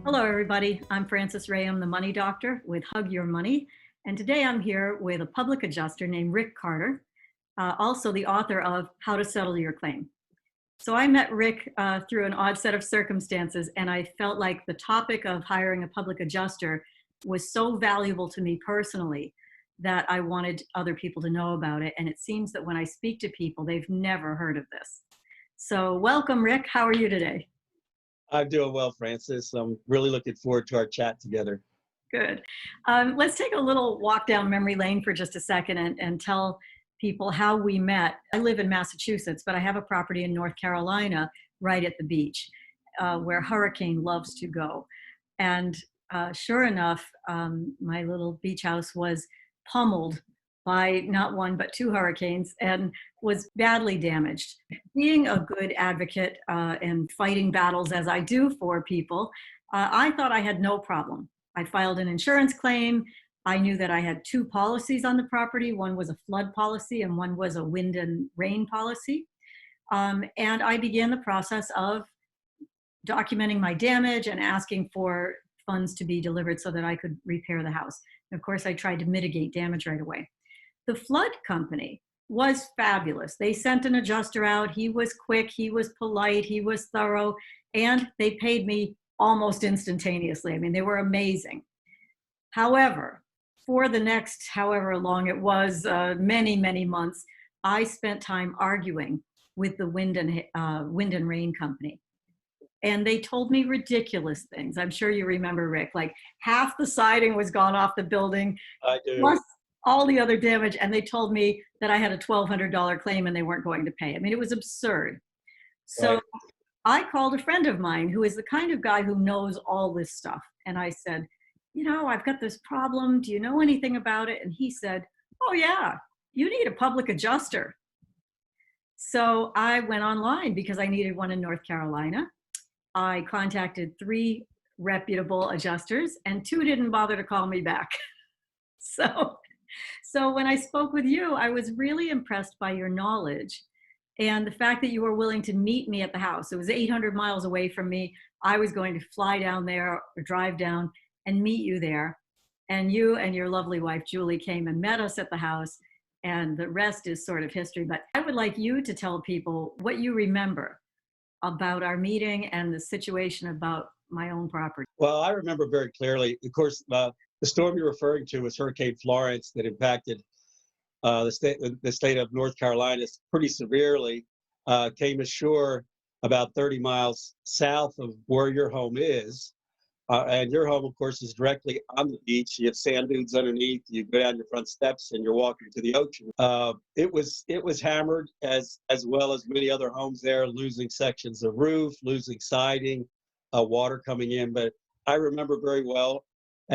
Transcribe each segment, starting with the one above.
Hello, everybody. I'm Frances Rahaim, the Money Doctor with Hug Your Money. And today I'm here with a public adjuster named Rick Carter, also the author of How to Settle Your Claim. So I met Rick through an odd set of circumstances, and I felt like the topic of hiring a public adjuster was so valuable to me personally that I wanted other people to know about it. And it seems that when I speak to people, they've never heard of this. So welcome, Rick. How are you today? I'm doing well, Francis. I'm really looking forward to our chat together. Good. Let's take a little walk down memory lane for just a second and tell people how we met. I live in Massachusetts, but I have a property in North Carolina right at the beach where Hurricane loves to go. And sure enough, my little beach house was pummeled by not one, but two hurricanes and was badly damaged. Being a good advocate and fighting battles as I do for people, I thought I had no problem. I filed an insurance claim. I knew that I had two policies on the property. One was a flood policy and one was a wind and rain policy. And I began the process of documenting my damage and asking for funds to be delivered so that I could repair the house. And of course, I tried to mitigate damage right away. The flood company was fabulous. They sent an adjuster out. He was quick, he was polite, he was thorough, and they paid me almost instantaneously. I mean, they were amazing. However, for the next however long it was, many months, I spent time arguing with the wind and rain company. And they told me ridiculous things. I'm sure you remember, Rick, like half the siding was gone off the building, I do. plus all the other damage. And they told me that I had a $1,200 claim and they weren't going to pay. I mean, it was absurd. So Right. I called a friend of mine who is the kind of guy who knows all this stuff. And I said, I've got this problem. Do you know anything about it? And he said, oh, yeah, you need a public adjuster. So I went online because I needed one in North Carolina. I contacted three reputable adjusters and two didn't bother to call me back. So, so when I spoke with you, I was really impressed by your knowledge and the fact that you were willing to meet me at the house. It was 800 miles away from me. I was going to fly down there or drive down and meet you there. And you and your lovely wife, Julie, came and met us at the house. And the rest is sort of history. But I would like you to tell people what you remember about our meeting and the situation about my own property. Well, I remember very clearly. Of course, the storm you're referring to was Hurricane Florence that impacted the state of North Carolina pretty severely. Came ashore about 30 miles south of where your home is. And your home, of course, is directly on the beach. You have sand dunes underneath. You go down your front steps, and you're walking to the ocean. It was hammered as well as many other homes there, losing sections of roof, losing siding, water coming in. But I remember very well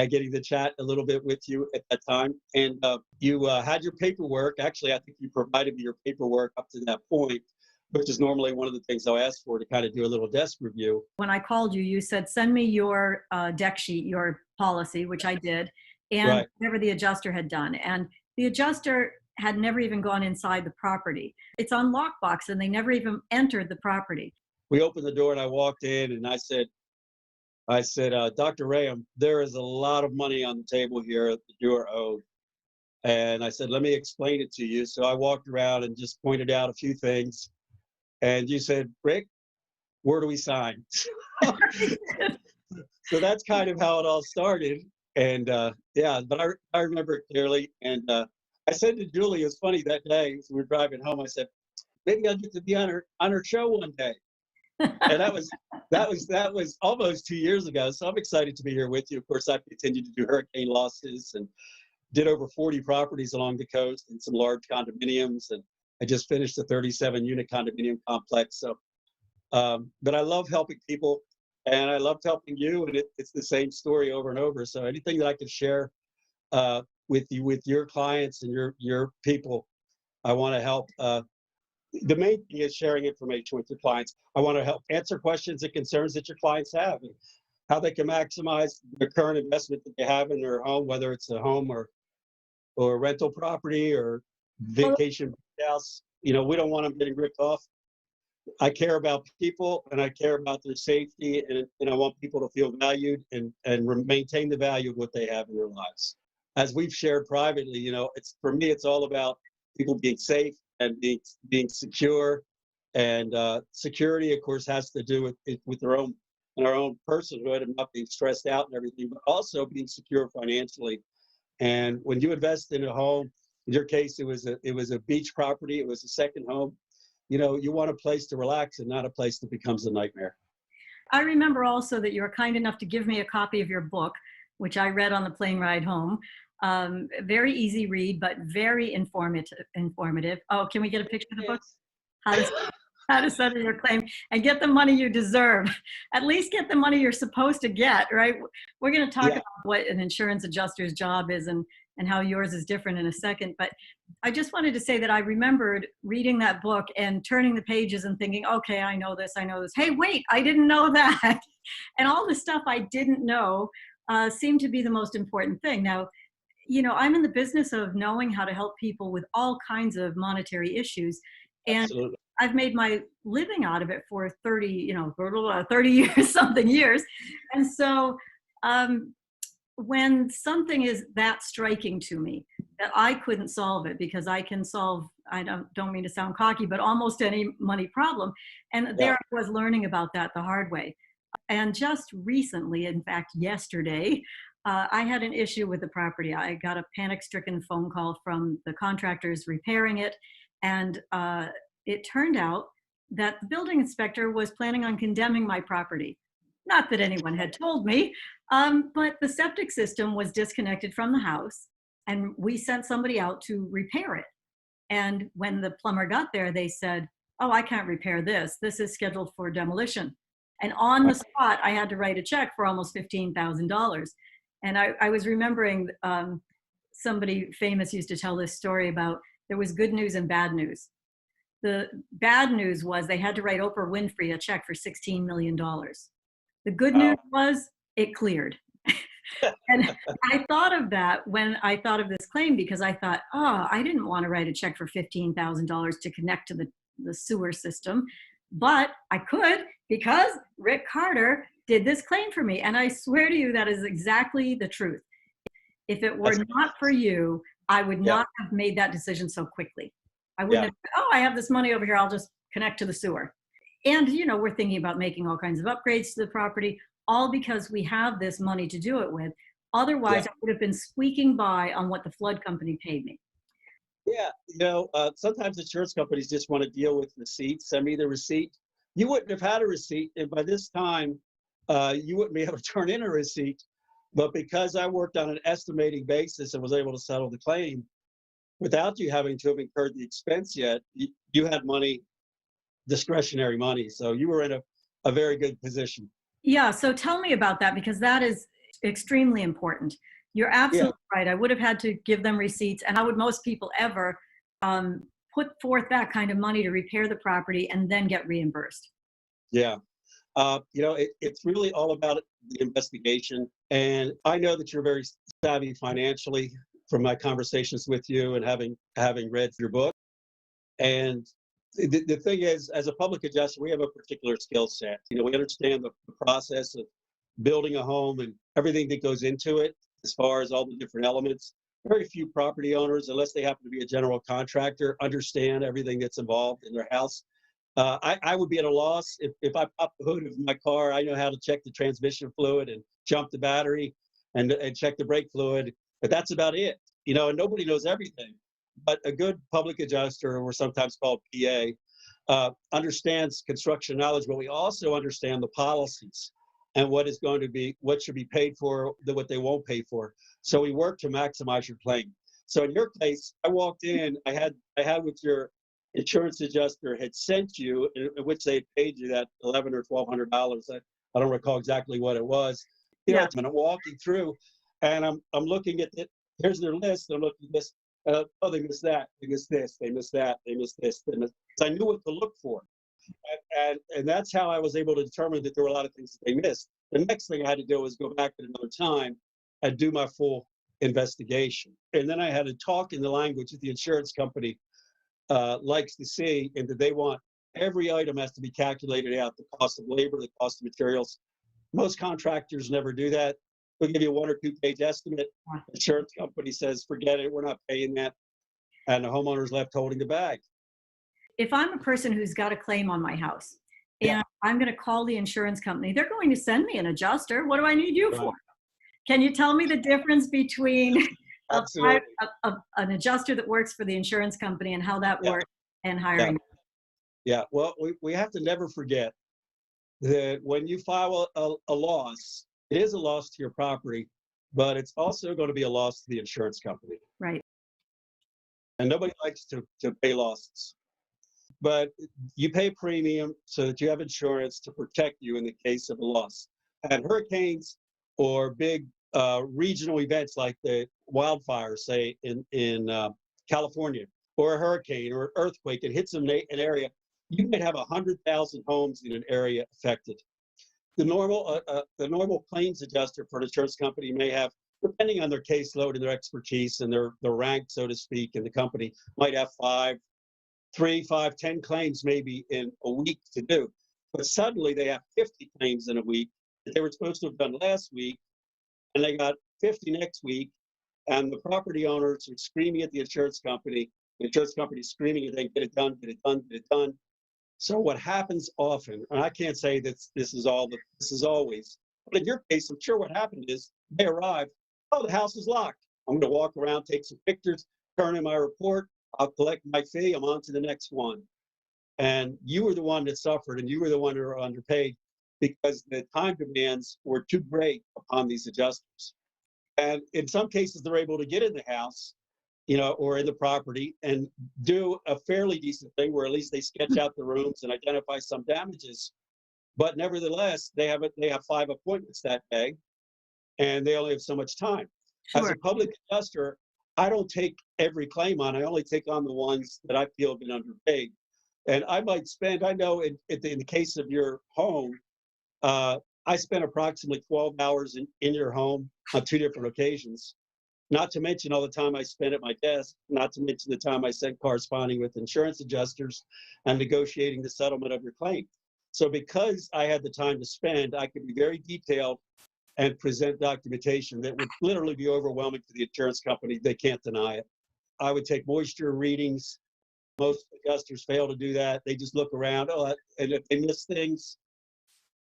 getting to chat a little bit with you at that time, and you had your paperwork. Actually, I think you provided me your paperwork up to that point, which is normally one of the things I'll ask for to kind of do a little desk review. When I called you, you said, send me your deck sheet, your policy, which I did, and Right. whatever the adjuster had done. And the adjuster had never even gone inside the property. It's on lockbox and they never even entered the property. We opened the door and I walked in and I said, Dr. Rahaim, there is a lot of money on the table here that you are owed. And I said, let me explain it to you. So I walked around and just pointed out a few things. And you said, Rick, where do we sign? So that's kind of how it all started. And yeah, but I remember it clearly. And I said to Julie, it was funny that day as we were driving home, I said, maybe I'll get to be on her show one day. And that was almost 2 years ago. So I'm excited to be here with you. Of course, I've continued to do hurricane losses and did over 40 properties along the coast and some large condominiums. And I just finished a 37 unit condominium complex. So, but I love helping people and I loved helping you. And it's the same story over and over. So anything that I can share with you, with your clients and your people, I want to help. The main thing is sharing information with your clients. I want to help answer questions and concerns that your clients have and how they can maximize the current investment that they have in their home, whether it's a home or a rental property or vacation house. We don't want them getting ripped off. I care about people and I care about their safety, and I want people to feel valued and maintain the value of what they have in their lives. As we've shared privately, it's for me, it's all about people being safe and being secure. And security, of course, has to do with their own and our own personhood and not being stressed out and everything, but also being secure financially. And when you invest in a home, in your case, it was a beach property. It was a second home. You want a place to relax and not a place that becomes a nightmare. I remember also that you were kind enough to give me a copy of your book, which I read on the plane ride home. Very easy read, but very informative. Oh, can we get a picture of the book? How to how to settle your claim and get the money you deserve. At least get the money you're supposed to get, right? We're going to talk Yeah. about what an insurance adjuster's job is and how yours is different in a second. But I just wanted to say that I remembered reading that book and turning the pages and thinking, okay, I know this, I know this. Hey, wait, I didn't know that. And all the stuff I didn't know seemed to be the most important thing. Now, I'm in the business of knowing how to help people with all kinds of monetary issues. And Absolutely. I've made my living out of it for 30, 30 years, something years. And so when something is that striking to me that I couldn't solve it because I can solve, I don't mean to sound cocky, but almost any money problem. And Yeah. there I was learning about that the hard way. And just recently, in fact, yesterday, I had an issue with the property. I got a panic-stricken phone call from the contractors repairing it. And it turned out that the building inspector was planning on condemning my property. Not that anyone had told me, but the septic system was disconnected from the house, and we sent somebody out to repair it. And when the plumber got there, they said, "Oh, I can't repair this. This is scheduled for demolition." And on the spot, I had to write a check for almost $15,000. And I was remembering somebody famous used to tell this story about there was good news and bad news. The bad news was they had to write Oprah Winfrey a check for $16 million. The good news Wow. was it cleared. And I thought of that when I thought of this claim because I thought, oh, I didn't want to write a check for $15,000 to connect to the sewer system, but I could because Rick Carter did this claim for me. And I swear to you, that is exactly the truth. If it were That's, not for you, I would yeah. not have made that decision so quickly. I wouldn't Yeah. have, oh, I have this money over here, I'll just connect to the sewer. And, we're thinking about making all kinds of upgrades to the property, all because we have this money to do it with. Otherwise, Yeah. I would have been squeaking by on what the flood company paid me. Yeah. Sometimes insurance companies just want to deal with receipts. Send me the receipt. You wouldn't have had a receipt, and by this time, you wouldn't be able to turn in a receipt. But because I worked on an estimating basis and was able to settle the claim without you having to have incurred the expense yet, you had money, discretionary money. So you were in a very good position. Yeah, so tell me about that because that is extremely important. You're Yeah. absolutely right. I would have had to give them receipts, and how would most people ever put forth that kind of money to repair the property and then get reimbursed? Yeah. It's really all about the investigation. And I know that you're very savvy financially from my conversations with you and having read your book. And the thing is, as a public adjuster, we have a particular skill set. We understand the process of building a home and everything that goes into it, as far as all the different elements. Very few property owners, unless they happen to be a general contractor, understand everything that's involved in their house. I would be at a loss if I pop the hood of my car. I know how to check the transmission fluid and jump the battery and check the brake fluid, but that's about it. And nobody knows everything. But a good public adjuster, or sometimes called PA, understands construction knowledge, but we also understand the policies and what should be paid for, what they won't pay for. So we work to maximize your claim. So in your case, I walked in, I had what your insurance adjuster had sent you, in which they paid you that $1,100 or $1,200. I don't recall exactly what it was. Yeah. I'm walking through, and I'm looking at it. Here's their list. I'm looking at this. Oh, they missed that. They missed this. They missed that. They missed this. So I knew what to look for. And that's how I was able to determine that there were a lot of things that they missed. The next thing I had to do was go back at another time and do my full investigation. And then I had to talk in the language that the insurance company likes to see, and that they want every item has to be calculated out, the cost of labor, the cost of materials. Most contractors never do that. They'll give you a 1 or 2 page estimate. Insurance company says, forget it, we're not paying that. And the homeowner's left holding the bag. If I'm a person who's got a claim on my house Yeah. and I'm going to call the insurance company, they're going to send me an adjuster. What do I need you for? Can you tell me the difference between Absolutely. an adjuster that works for the insurance company and how that Yeah. works and hiring? Yeah. Well, we have to never forget that when you file a loss, it is a loss to your property, but it's also going to be a loss to the insurance company. Right. And nobody likes to pay losses. But you pay premium so that you have insurance to protect you in the case of a loss. And hurricanes or big regional events like the wildfires, say in California, or a hurricane or an earthquake, it hits an area, you might have 100,000 homes in an area affected. The normal claims adjuster for an insurance company may have, depending on their caseload and their expertise and their rank, so to speak, in the company, might have 3, 5, 10 claims maybe in a week to do. But suddenly they have 50 claims in a week that they were supposed to have done last week, and they got 50 next week, and the property owners are screaming at the insurance company screaming at them, get it done, get it done, get it done. So what happens often, and I can't say that this is always, but in your case, I'm sure what happened is they arrived, oh, the house is locked. I'm going to walk around, take some pictures, turn in my report, I'll collect my fee, I'm on to the next one. And you were the one that suffered, and you were the one who were underpaid because the time demands were too great upon these adjusters. And in some cases, they're able to get in the house, or in the property and do a fairly decent thing where at least they sketch out the rooms and identify some damages. But nevertheless, they have 5 appointments that day, and they only have so much time. Sure. As a public adjuster, I don't take every claim on. I only take on the ones that I feel have been underpaid. And I might spend, I know in the case of your home, I spent approximately 12 hours in your home on 2 different occasions. Not to mention all the time I spent at my desk, not to mention the time I spent corresponding with insurance adjusters and negotiating the settlement of your claim. So because I had the time to spend, I could be very detailed and present documentation that would literally be overwhelming to the insurance company. They can't deny it. I would take moisture readings. Most adjusters fail to do that. They just look around, and if they miss things,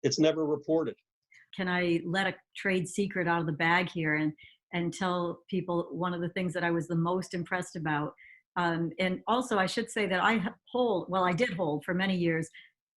it's never reported. Can I let a trade secret out of the bag here and tell people one of the things that I was the most impressed about? And also, I should say that I did hold for many years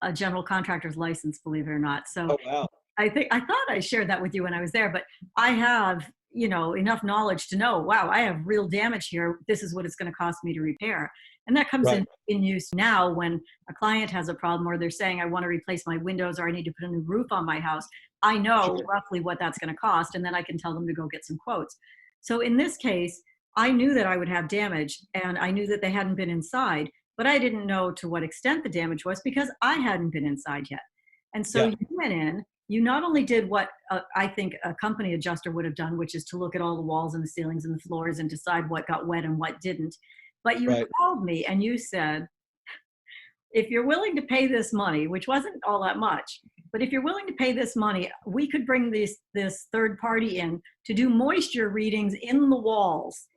a general contractor's license, believe it or not. So Oh, wow. I thought I shared that with you when I was there, but I have, enough knowledge to know, wow, I have real damage here. This is what it's going to cost me to repair. And that comes Right. in use now when a client has a problem or they're saying, I want to replace my windows or I need to put a new roof on my house. I know Sure. roughly what that's going to cost. And then I can tell them to go get some quotes. So in this case, I knew that I would have damage and I knew that they hadn't been inside, but I didn't know to what extent the damage was because I hadn't been inside yet. And so Yeah. you went in, you not only did what I think a company adjuster would have done, which is to look at all the walls and the ceilings and the floors and decide what got wet and what didn't, but you Right. called me and you said, if you're willing to pay this money, which wasn't all that much, but if you're willing to pay this money, we could bring this third party in to do moisture readings in the walls.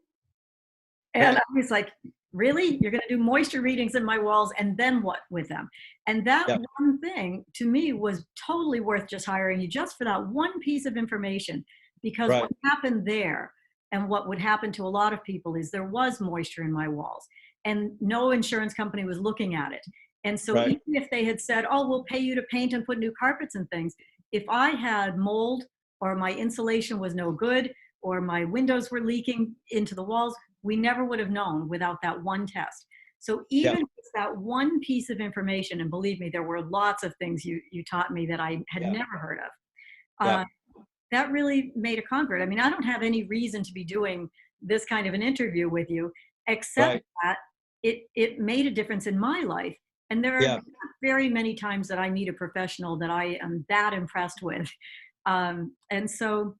And I was like, really? You're going to do moisture readings in my walls and then what with them? And that Yeah. one thing to me was totally worth just hiring you just for that one piece of information. Because Right. what happened there and what would happen to a lot of people is there was moisture in my walls and no insurance company was looking at it. And so Right. even if they had said, oh, we'll pay you to paint and put new carpets and things, if I had mold or my insulation was no good or my windows were leaking into the walls, we never would have known without that one test. So even just that one piece of information, and believe me, there were lots of things you taught me that I had Yeah. never heard of. Yeah. That really made a convert. I mean, I don't have any reason to be doing this kind of an interview with you, except Right. that it made a difference in my life. And there are Yeah. not very many times that I meet a professional that I am that impressed with. And so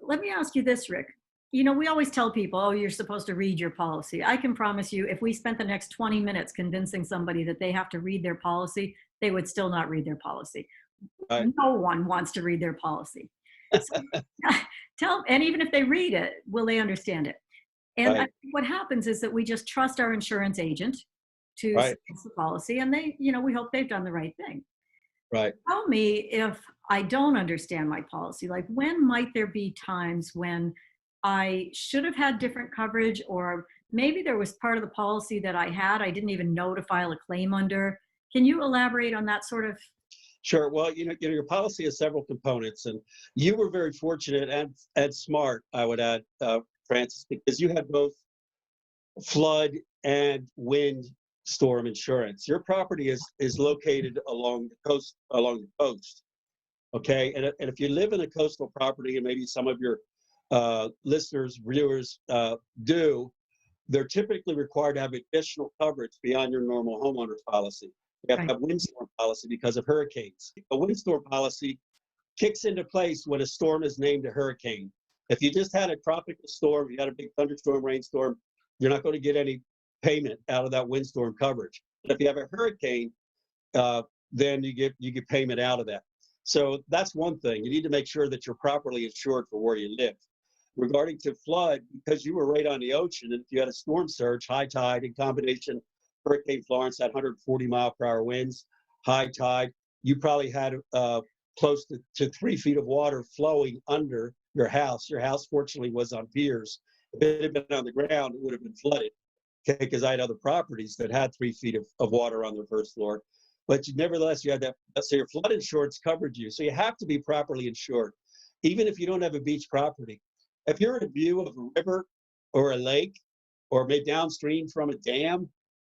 let me ask you this, Rick. We always tell people, oh, you're supposed to read your policy. I can promise you, if we spent the next 20 minutes convincing somebody that they have to read their policy, they would still not read their policy. Right. No one wants to read their policy. So and even if they read it, will they understand it? And I Right. think what happens is that we just trust our insurance agent to sell Right. us the policy, and we hope they've done the right thing. Right. Tell me if I don't understand my policy. Like, when might there be times when I should have had different coverage, or maybe there was part of the policy that I didn't even know to file a claim under? Can you elaborate on that sort of? Sure. Well, your policy has several components, and you were very fortunate and smart, I would add, Francis, because you had both flood and wind storm insurance. Your property is located along the coast. Okay, and if you live in a coastal property, and maybe some of your listeners, viewers do, they're typically required to have additional coverage beyond your normal homeowner's policy. You have Right. to have windstorm policy because of hurricanes. A windstorm policy kicks into place when a storm is named a hurricane. If you just had a tropical storm, you had a big thunderstorm, rainstorm, you're not going to get any payment out of that windstorm coverage. But if you have a hurricane, then you get payment out of that. So that's one thing. You need to make sure that you're properly insured for where you live. Regarding to flood, because you were right on the ocean, and if you had a storm surge, high tide in combination, Hurricane Florence had 140-mile-per-hour winds, high tide, you probably had close to 3 feet of water flowing under your house. Your house, fortunately, was on piers. If it had been on the ground, it would have been flooded. Okay, because I had other properties that had 3 feet of water on their first floor. But nevertheless, you had that. So your flood insurance covered you. So you have to be properly insured, even if you don't have a beach property. If you're in a view of a river or a lake, or maybe downstream from a dam,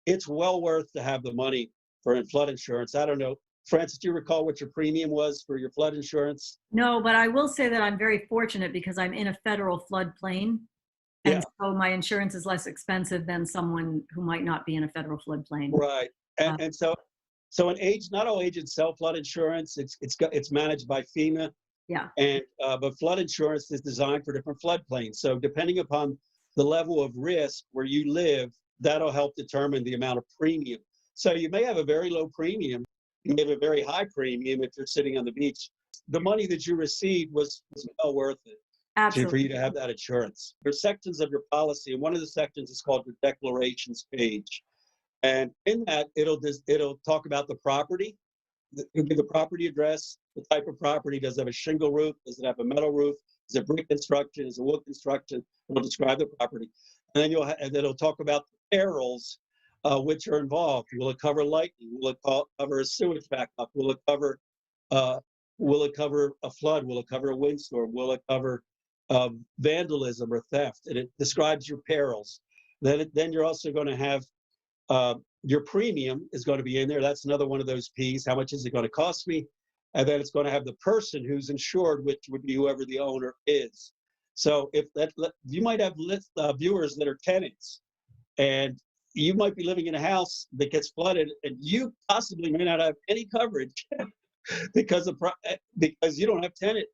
it's well worth to have the money for flood insurance. I don't know, Francis, do you recall what your premium was for your flood insurance? No, but I will say that I'm very fortunate because I'm in a federal floodplain. Yeah, And so my insurance is less expensive than someone who might not be in a federal floodplain. right. And, Uh, and so not all agents sell flood insurance. It's managed by FEMA. yeah, And but flood insurance is designed for different floodplains. So depending upon the level of risk where you live, that'll help determine the amount of premium. So you may have a very low premium. You may have a very high premium if you're sitting on the beach. The money that you received was well worth it for you absolutely. to have that insurance. There's sections of your policy, and one of the sections is called your declarations page. And in that, it'll talk about the property. It'll give the property address, the type of property. Does it have a shingle roof? Does it have a metal roof? Is it brick construction? Is it wood construction? It'll describe the property. And then and then it'll talk about the perils which are involved. Will it cover lightning? Will it cover a sewage backup? Uh, will it cover a flood? Will it cover a windstorm? Will it cover vandalism or theft? And it describes your perils. Then you're also going to have your premium is going to be in there. That's another one of those P's. How much is it going to cost me? And then it's going to have the person who's insured, which would be whoever the owner is. So if you might have viewers that are tenants, and you might be living in a house that gets flooded, and you possibly may not have any coverage because you don't have tenant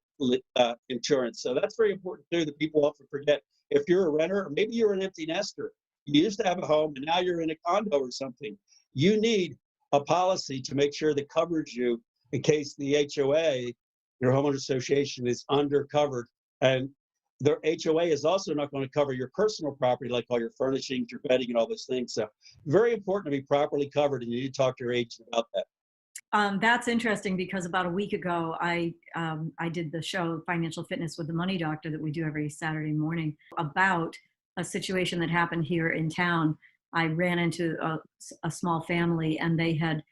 insurance. So that's very important too, that people often forget. If you're a renter, or maybe you're an empty nester, you used to have a home and now you're in a condo or something, you need a policy to make sure that covers you in case the HOA, your homeowner association, is undercovered. And their HOA is also not going to cover your personal property, like all your furnishings, your bedding, and all those things. So very important to be properly covered, and you need to talk to your agent about that. That's interesting because about a week ago, I did the show Financial Fitness with the Money Doctor that we do every Saturday morning about a situation that happened here in town. I ran into a small family, and they had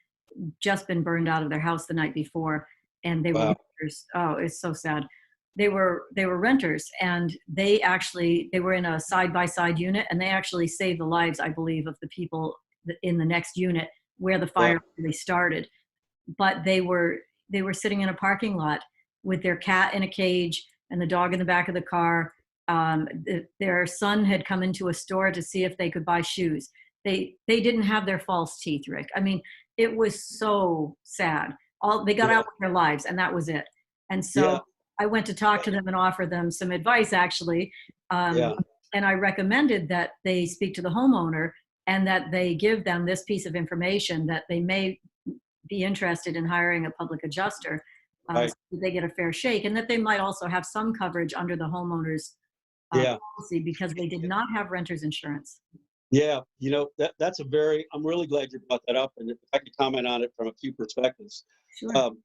just been burned out of their house the night before, and they were Wow. renters. Oh, it's so sad. They were renters, and they were in a side by side unit, and they actually saved the lives, I believe, of the people in the next unit where the Yeah. fire really started. But they were sitting in a parking lot with their cat in a cage and the dog in the back of the car. Their son had come into a store to see if they could buy shoes. They didn't have their false teeth, Rick. I mean, it was so sad. All they got Yeah. out with their lives, and that was it. And Yeah. so I went to talk to them and offer them some advice, actually. Yeah. And I recommended that they speak to the homeowner and that they give them this piece of information that they may be interested in hiring a public adjuster, Right. so that they get a fair shake, and that they might also have some coverage under the homeowner's Yeah. policy because they did not have renter's insurance. Yeah. That's a very, I'm really glad you brought that up. And if I could comment on it from a few perspectives. Sure. Um,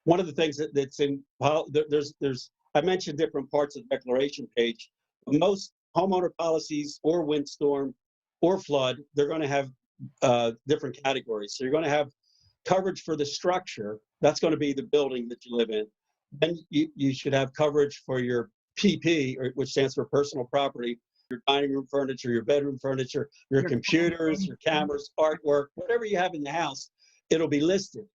One of the things that's in, I mentioned different parts of the declaration page. Most homeowner policies or windstorm or flood, they're going to have different categories. So you're going to have coverage for the structure. That's going to be the building that you live in. Then you should have coverage for your PP, which stands for personal property, your dining room furniture, your bedroom furniture, your computers, your cameras, artwork, whatever you have in the house, it'll be listed.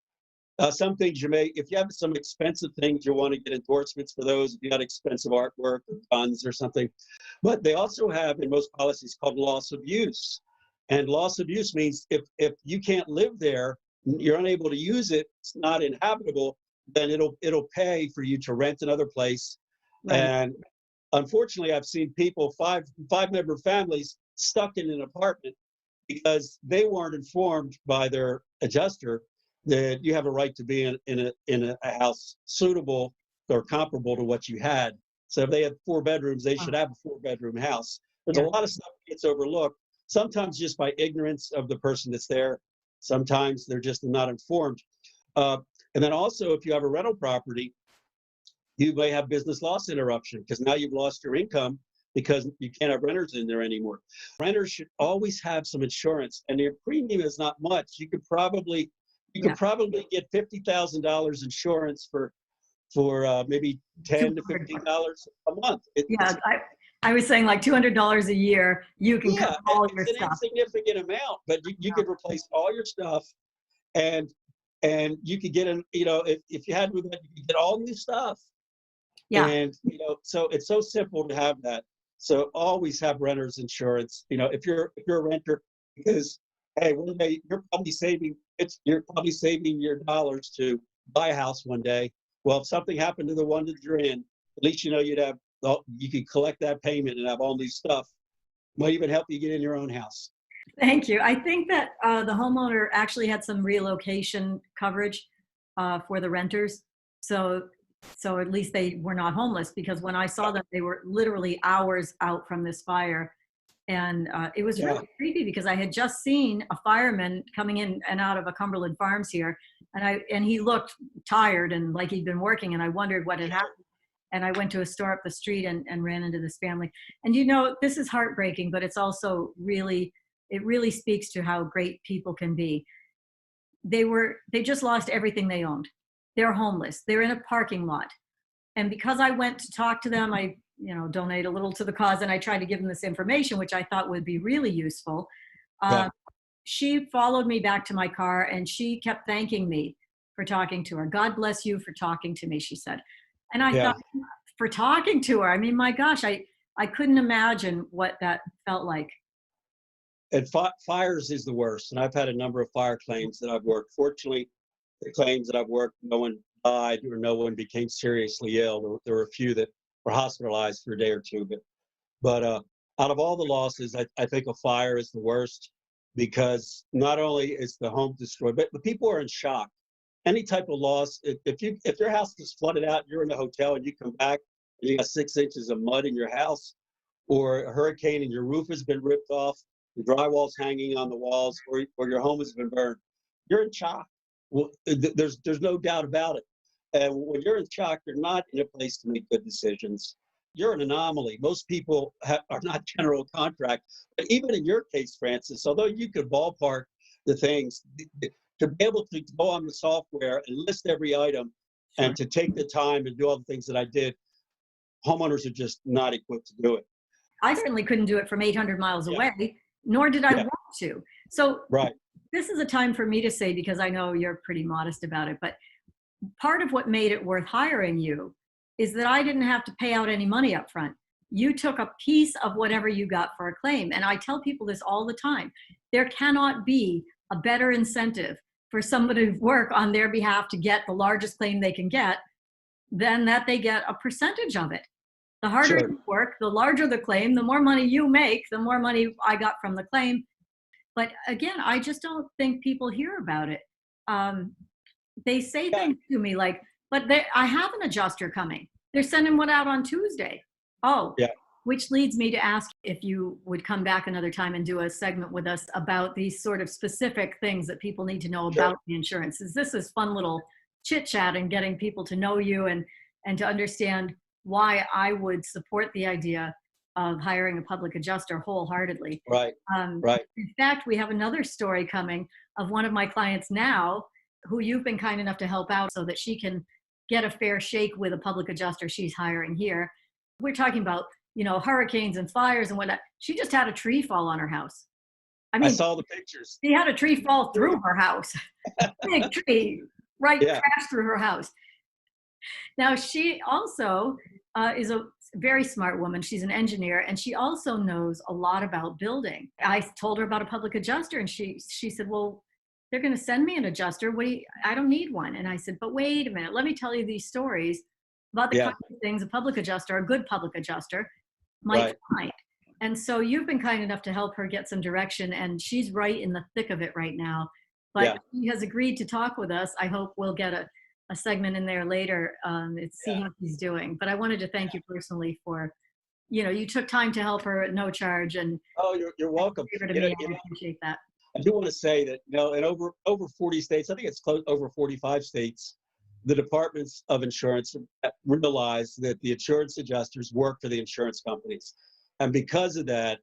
Some things if you have some expensive things, you want to get endorsements for those, if you got expensive artwork or funds or something. But they also have in most policies called loss of use. And loss of use means if you can't live there, you're unable to use it, it's not inhabitable, then it'll pay for you to rent another place. Right. And unfortunately, I've seen people, five-member families, stuck in an apartment because they weren't informed by their adjuster that you have a right to be in a house suitable or comparable to what you had. So if they had 4 bedrooms, they should have a 4-bedroom house. There's a lot of stuff that gets overlooked, sometimes just by ignorance of the person that's there. Sometimes they're just not informed. And then also, if you have a rental property, you may have business loss interruption because now you've lost your income because you can't have renters in there anymore. Renters should always have some insurance, and their premium is not much. You could probably get $50,000 insurance for maybe $10 to $15 a month. I was saying like $200 a year, you can cover all your it's an stuff. insignificant amount, but you could replace all your stuff, and you could get if you had to, you could get all new stuff. Yeah. And so it's so simple to have that. So always have renter's insurance. If you're a renter, because hey, one day you're probably saving your dollars to buy a house one day. Well, if something happened to the one that you're in, at least you could collect that payment and have all new stuff. Might even help you get in your own house. Thank you. I think that the homeowner actually had some relocation coverage for the renters. So at least they were not homeless, because when I saw them, they were literally hours out from this fire. And it was really creepy because I had just seen a fireman coming in and out of a Cumberland Farms here. And he looked tired and like he'd been working, and I wondered what had happened. And I went to a store up the street and ran into this family. And this is heartbreaking, but it's also it really speaks to how great people can be. They just lost everything they owned. They're homeless. They're in a parking lot. And because I went to talk to them, I donate a little to the cause, and I tried to give them this information, which I thought would be really useful. She followed me back to my car, and she kept thanking me for talking to her. God bless you for talking to me, she said. And I thought, for talking to her, I mean, my gosh, I couldn't imagine what that felt like. And fires is the worst. And I've had a number of fire claims that I've worked. Fortunately, the claims that I've worked, no one died or no one became seriously ill. There were a few that were hospitalized for a day or two. But out of all the losses, I think a fire is the worst, because not only is the home destroyed, but the people are in shock. Any type of loss, if your house is flooded out, you're in a hotel and you come back and you got 6 inches of mud in your house, or a hurricane and your roof has been ripped off, the drywall's hanging on the walls, or your home has been burned, you're in shock. Well, there's no doubt about it. And when you're in shock, you're not in a place to make good decisions. You're an anomaly. Most people are not general contract. But even in your case, Francis, although you could ballpark the things, to be able to go on the software and list every item and to take the time and do all the things that I did, homeowners are just not equipped to do it. I certainly couldn't do it from 800 miles away, nor did I want to. So this is a time for me to say, because I know you're pretty modest about it, but part of what made it worth hiring you is that I didn't have to pay out any money up front. You took a piece of whatever you got for a claim. And I tell people this all the time. There cannot be a better incentive for somebody to work on their behalf to get the largest claim they can get then that they get a percentage of it. The harder Sure. you work, the larger the claim, the more money you make, the more money I got from the claim. But again, I just don't think people hear about it. Um, they say Yeah. things to me like, but I have an adjuster coming. They're sending one out on Tuesday. Oh, Yeah. which leads me to ask if you would come back another time and do a segment with us about these sort of specific things that people need to know Sure. about the insurance. This is fun little chit chat and getting people to know you and to understand why I would support the idea of hiring a public adjuster wholeheartedly. Right. Right. In fact, we have another story coming of one of my clients now who you've been kind enough to help out so that she can get a fair shake with a public adjuster she's hiring here. We're talking about, hurricanes and fires and whatnot. She just had a tree fall on her house. I I mean, saw the pictures. she had a tree fall through her house. Big tree, right, Yeah. crashed through her house. Now, she also is a very smart woman. She's an engineer, and she also knows a lot about building. I told her about a public adjuster, and she said, well, they're going to send me an adjuster. I don't need one. And I said, but wait a minute. Let me tell you these stories about the Yeah. kinds of things a good public adjuster might Right. find. And so you've been kind enough to help her get some direction, and she's right in the thick of it right now. But Yeah. she has agreed to talk with us. I hope we'll get a segment in there later and see Yeah. how she's doing. But I wanted to thank you personally for, you took time to help her at no charge and Oh, you're welcome. gave her to You me. know, I appreciate that. I do want to say that, in over 40 states, I think it's close over 45 states, the departments of insurance realize that the insurance adjusters work for the insurance companies. And because of that,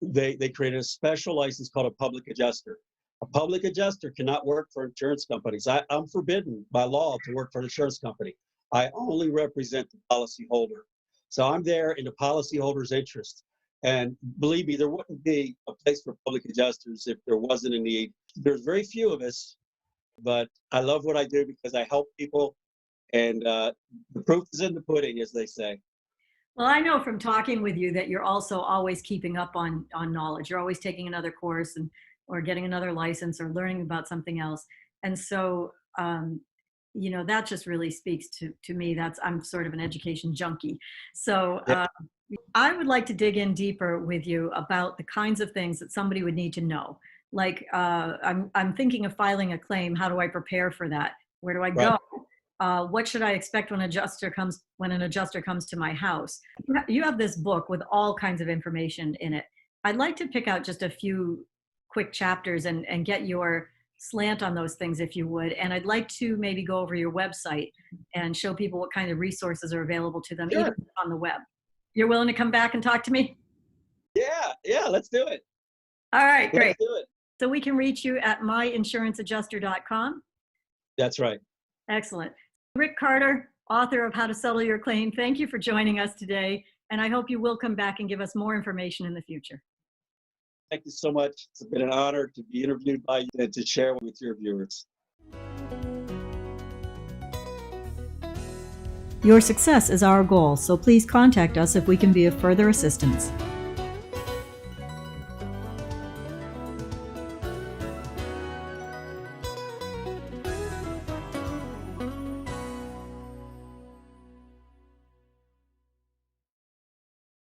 they created a special license called a public adjuster. A public adjuster cannot work for insurance companies. I'm forbidden by law to work for an insurance company. I only represent the policyholder. So I'm there in the policyholder's interest. And believe me, there wouldn't be a place for public adjusters if there wasn't a need. There's very few of us, but I love what I do because I help people. And the proof is in the pudding, as they say. Well, I know from talking with you that you're also always keeping up on knowledge. You're always taking another course or getting another license or learning about something else. And so, that just really speaks to me. I'm sort of an education junkie. So Yeah. I would like to dig in deeper with you about the kinds of things that somebody would need to know. Like, I'm thinking of filing a claim. How do I prepare for that? Where do I Right. go? What should I expect when an adjuster comes to my house? You have this book with all kinds of information in it. I'd like to pick out just a few quick chapters and get your slant on those things, if you would. And I'd like to maybe go over your website and show people what kind of resources are available to them, Sure. even on the web. You're willing to come back and talk to me? Yeah, let's do it. All right, great. Let's do it. So we can reach you at myinsuranceadjuster.com. That's right. Excellent. Rick Carter, author of How to Settle Your Claim, thank you for joining us today. And I hope you will come back and give us more information in the future. Thank you so much. It's been an honor to be interviewed by you and to share with your viewers. Your success is our goal, so please contact us if we can be of further assistance.